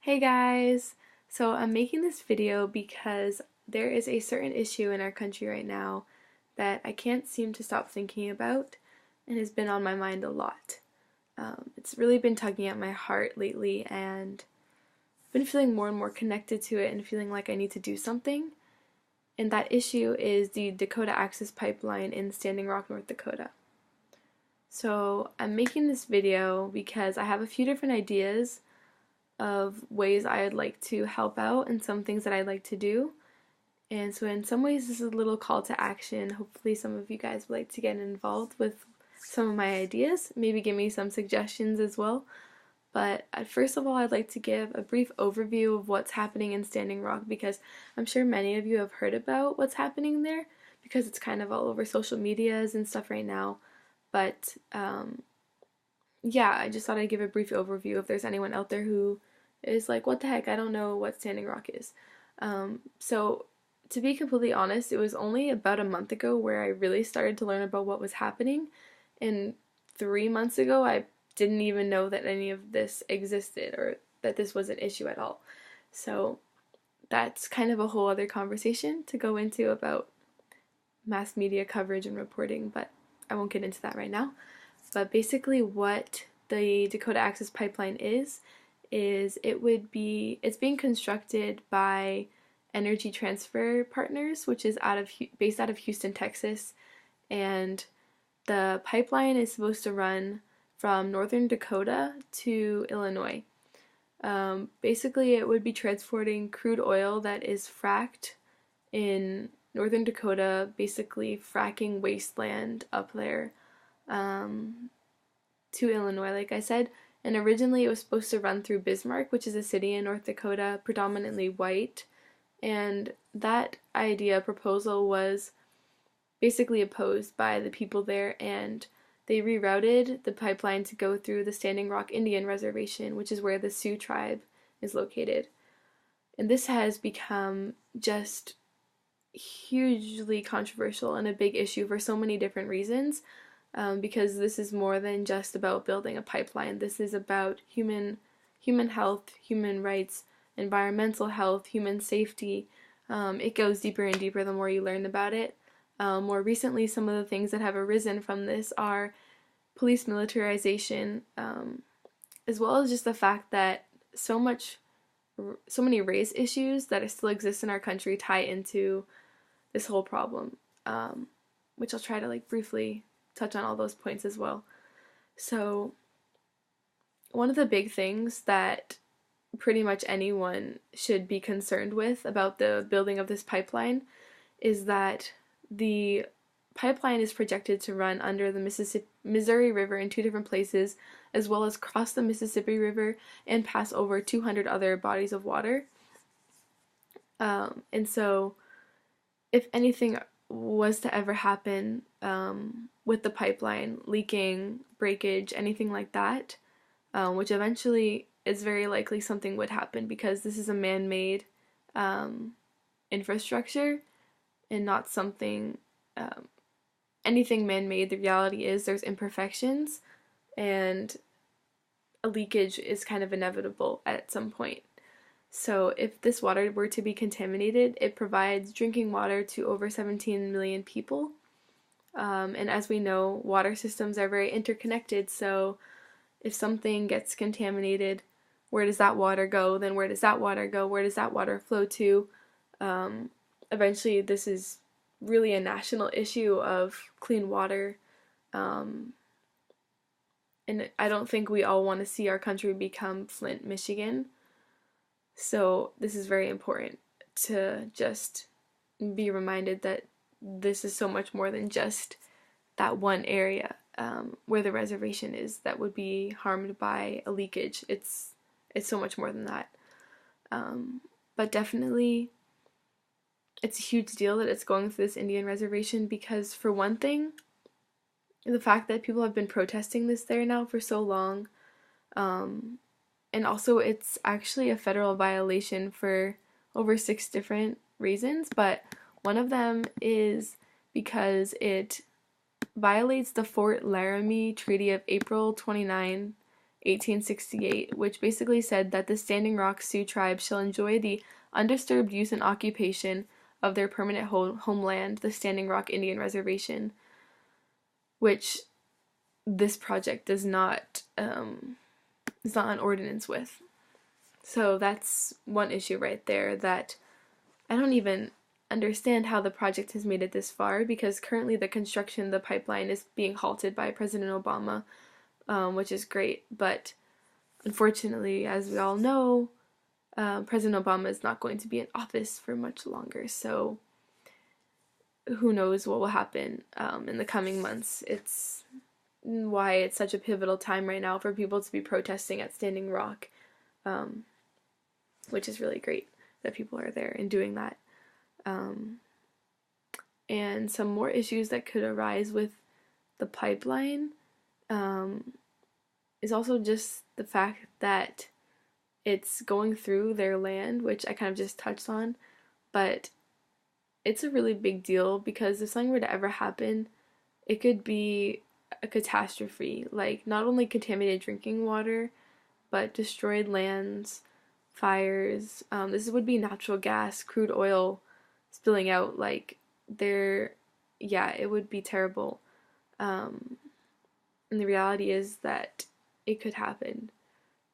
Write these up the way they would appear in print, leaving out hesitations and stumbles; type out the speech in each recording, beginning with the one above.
Hey guys! So I'm making this video because there is a certain issue in our country right now that I can't seem to stop thinking about and has been on my mind a lot. It's really been tugging at my heart lately, and I've been feeling more and more connected to it and feeling like I need to do something. And that issue is the Dakota Access Pipeline in Standing Rock, North Dakota. So I'm making this video because I have a few different ideas of ways I'd like to help out and some things that I'd like to do. And so in some ways this is a little call to action. Hopefully some of you guys would like to get involved with some of my ideas, maybe give me some suggestions as well. But first of all, I'd like to give a brief overview of what's happening in Standing Rock, because I'm sure many of you have heard about what's happening there because it's kind of all over social medias and stuff right now. But yeah, I just thought I'd give a brief overview if there's anyone out there who is like, what the heck, I don't know what Standing Rock is. So to be completely honest, it was only about a month ago where I really started to learn about what was happening, and 3 months ago I didn't even know that any of this existed or that this was an issue at all. So that's kind of a whole other conversation to go into about mass media coverage and reporting, but I won't get into that right now. But basically what the Dakota Access Pipeline is it's being constructed by Energy Transfer Partners, which is based out of Houston, Texas, and the pipeline is supposed to run from northern Dakota to Illinois. Basically, it would be transporting crude oil that is fracked in northern Dakota, basically fracking wasteland up there, to Illinois, like I said. And originally it was supposed to run through Bismarck, which is a city in North Dakota, predominantly white. And that proposal was basically opposed by the people there, and they rerouted the pipeline to go through the Standing Rock Indian Reservation, which is where the Sioux tribe is located. And this has become just hugely controversial and a big issue for so many different reasons, because this is more than just about building a pipeline. This is about human health, human rights, environmental health, human safety. It goes deeper and deeper the more you learn about it. More recently, some of the things that have arisen from this are police militarization, as well as just the fact that so many race issues that still exist in our country tie into this whole problem, which I'll try to briefly touch on all those points as well. So one of the big things that pretty much anyone should be concerned with about the building of this pipeline is that the pipeline is projected to run under the Missouri River in two different places, as well as cross the Mississippi River and pass over 200 other bodies of water. And so if anything was to ever happen with the pipeline, leaking, breakage, anything like that, which eventually is very likely something would happen because this is a man-made infrastructure and not something, anything man-made. The reality is there's imperfections, and a leakage is kind of inevitable at some point. So if this water were to be contaminated, it provides drinking water to over 17 million people. And as we know, water systems are very interconnected, so if something gets contaminated, where does that water go? Then where does that water go? Where does that water flow to? Eventually, this is really a national issue of clean water. And I don't think we all want to see our country become Flint, Michigan. So this is very important to just be reminded that this is so much more than just that one area where the reservation is that would be harmed by a leakage. It's so much more than that. But definitely, it's a huge deal that it's going through this Indian reservation because, for one thing, the fact that people have been protesting this there now for so long, and also it's actually a federal violation for over 6 different reasons, but one of them is because it violates the Fort Laramie Treaty of April 29, 1868, which basically said that the Standing Rock Sioux tribe shall enjoy the undisturbed use and occupation of their permanent homeland, the Standing Rock Indian Reservation, which this project does not is not an ordinance with. So that's one issue right there that I don't even understand how the project has made it this far, because currently the construction of the pipeline is being halted by President Obama, which is great, but unfortunately, as we all know, President Obama is not going to be in office for much longer, so who knows what will happen in the coming months. It's why it's such a pivotal time right now for people to be protesting at Standing Rock, which is really great that people are there and doing that. And some more issues that could arise with the pipeline is also just the fact that it's going through their land, which I kind of just touched on, but it's a really big deal because if something were to ever happen, it could be a catastrophe, like not only contaminated drinking water, but destroyed lands, fires. This would be natural gas, crude oil spilling out, like yeah, it would be terrible. And the reality is that it could happen.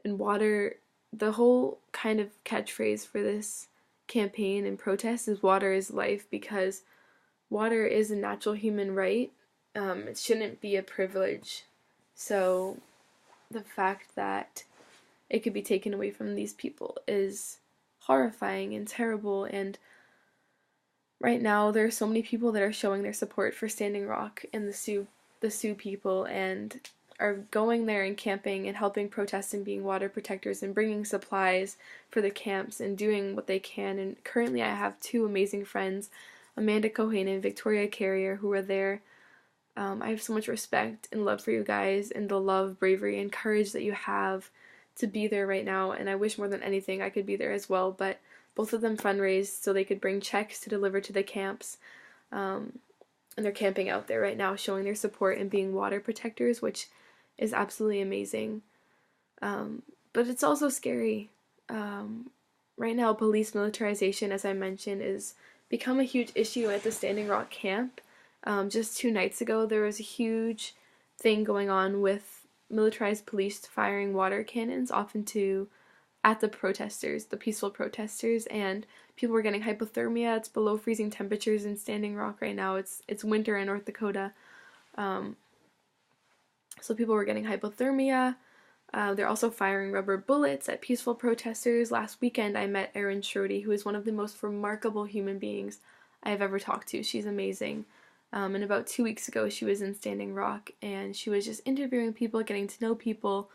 And water, the whole kind of catchphrase for this campaign and protest is water is life, because water is a natural human right. It shouldn't be a privilege. So the fact that it could be taken away from these people is horrifying and terrible. And right now there are so many people that are showing their support for Standing Rock and the Sioux people, and are going there and camping and helping protest and being water protectors and bringing supplies for the camps and doing what they can. And currently I have two amazing friends, Amanda Cohen and Victoria Carrier, who are there. I have so much respect and love for you guys, and the love, bravery, and courage that you have to be there right now, and I wish more than anything I could be there as well, but both of them fundraised so they could bring checks to deliver to the camps, and they're camping out there right now showing their support and being water protectors, which is absolutely amazing. But it's also scary. Right now, police militarization, as I mentioned, is become a huge issue at the Standing Rock camp. Just 2 nights ago, there was a huge thing going on with militarized police firing water cannons off at the protesters, the peaceful protesters, and people were getting hypothermia. It's below freezing temperatures in Standing Rock right now. It's winter in North Dakota. So people were getting hypothermia. They're also firing rubber bullets at peaceful protesters. Last weekend, I met Erin Schrody, who is one of the most remarkable human beings I have ever talked to. She's amazing. And about 2 weeks ago, she was in Standing Rock, and she was just interviewing people, getting to know people,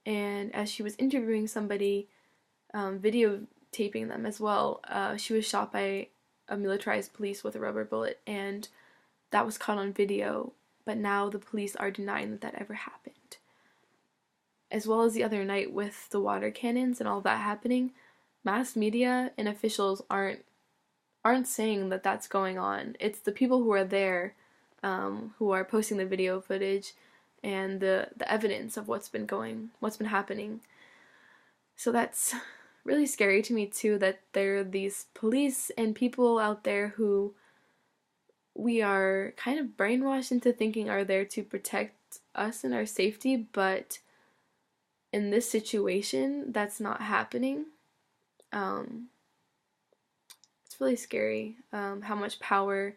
and as she was interviewing somebody, videotaping them as well, she was shot by a militarized police with a rubber bullet, and that was caught on video, but now the police are denying that that ever happened. As well as the other night with the water cannons and all that happening, mass media and officials aren't saying that that's going on. It's the people who are there, who are posting the video footage and the evidence of what's been happening. So that's really scary to me too, that there are these police and people out there who we are kind of brainwashed into thinking are there to protect us and our safety, but in this situation, that's not happening. It's really scary how much power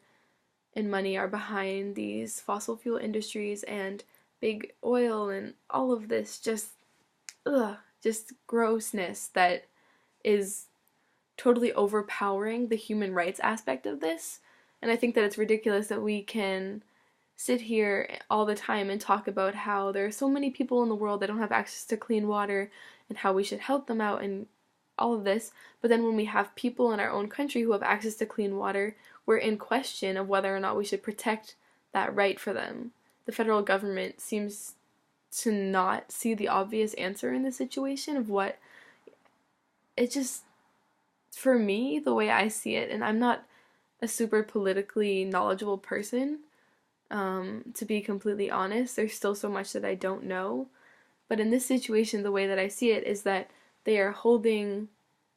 and money are behind these fossil fuel industries and big oil and all of this just grossness that is totally overpowering the human rights aspect of this. And I think that it's ridiculous that we can sit here all the time and talk about how there are so many people in the world that don't have access to clean water and how we should help them out and all of this, but then when we have people in our own country who have access to clean water, we're in question of whether or not we should protect that right for them. The federal government seems to not see the obvious answer in this situation of what it just, for me, the way I see it, and I'm not a super politically knowledgeable person, to be completely honest, there's still so much that I don't know, But in this situation, the way that I see it is that they are holding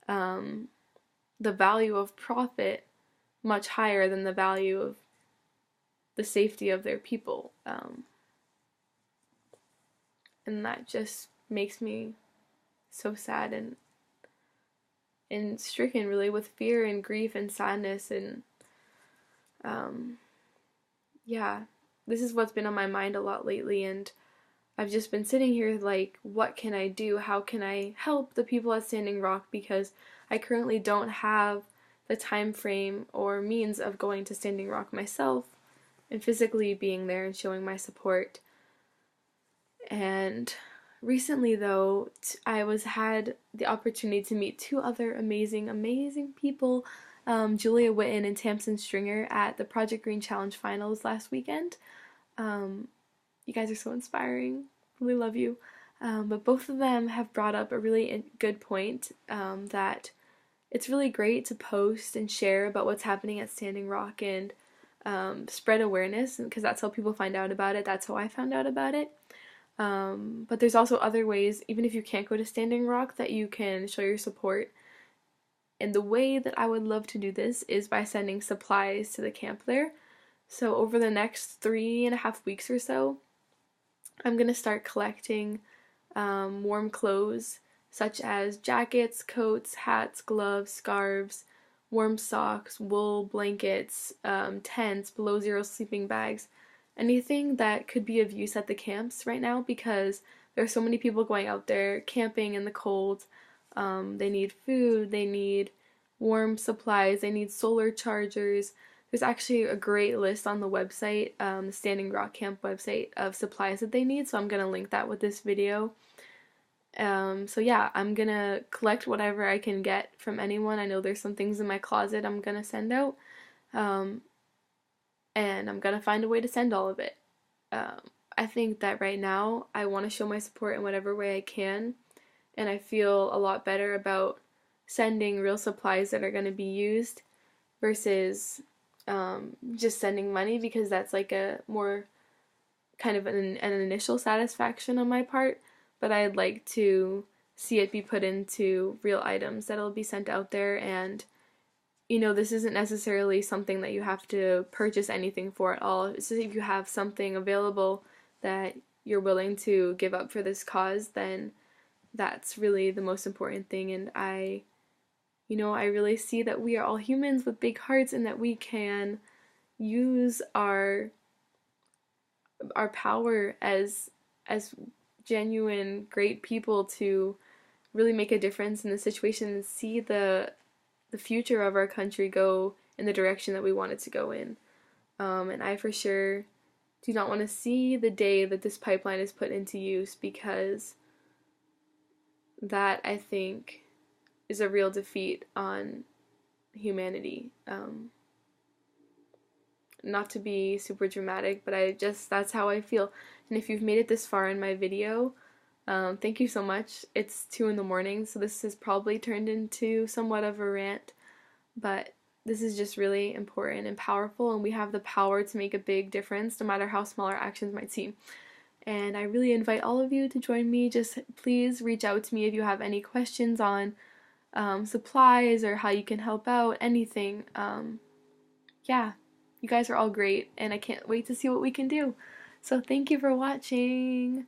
um, the value of profit much higher than the value of the safety of their people. And that just makes me so sad and stricken really with fear and grief and sadness and um, yeah, this is what's been on my mind a lot lately, and I've just been sitting here like, what can I do? How can I help the people at Standing Rock? Because I currently don't have the time frame or means of going to Standing Rock myself and physically being there and showing my support. And recently though, I had the opportunity to meet two other amazing people, Julia Witten and Tamsin Stringer, at the Project Green Challenge finals last weekend. You guys are so inspiring. Really love you. But both of them have brought up a really good point, that it's really great to post and share about what's happening at Standing Rock and spread awareness, because that's how people find out about it. That's how I found out about it. But there's also other ways, even if you can't go to Standing Rock, that you can show your support. And the way that I would love to do this is by sending supplies to the camp there. So over the next 3.5 weeks or so, I'm going to start collecting warm clothes such as jackets, coats, hats, gloves, scarves, warm socks, wool, blankets, tents, below zero sleeping bags, anything that could be of use at the camps right now, because there are so many people going out there camping in the cold. They need food, they need warm supplies, they need solar chargers. There's actually a great list on the website, the Standing Rock Camp website, of supplies that they need, so I'm going to link that with this video. So yeah, I'm going to collect whatever I can get from anyone. I know there's some things in my closet I'm going to send out, and I'm going to find a way to send all of it. I think that right now I want to show my support in whatever way I can, and I feel a lot better about sending real supplies that are going to be used versus just sending money, because that's like a more kind of an initial satisfaction on my part, but I'd like to see it be put into real items that'll be sent out there. And this isn't necessarily something that you have to purchase anything for at all. It's just if you have something available that you're willing to give up for this cause, then that's really the most important thing. And I really see that we are all humans with big hearts, and that we can use our power as genuine great people to really make a difference in the situation and see the future of our country go in the direction that we want it to go in. And I for sure do not want to see the day that this pipeline is put into use, because that, I think, is a real defeat on humanity. Not to be super dramatic, but that's how I feel. And if you've made it this far in my video, thank you so much. It's 2 in the morning, so this has probably turned into somewhat of a rant, but this is just really important and powerful, and we have the power to make a big difference, no matter how small our actions might seem. And I really invite all of you to join me. Just please reach out to me if you have any questions on supplies or how you can help out, anything. Yeah, you guys are all great, and I can't wait to see what we can do. So thank you for watching.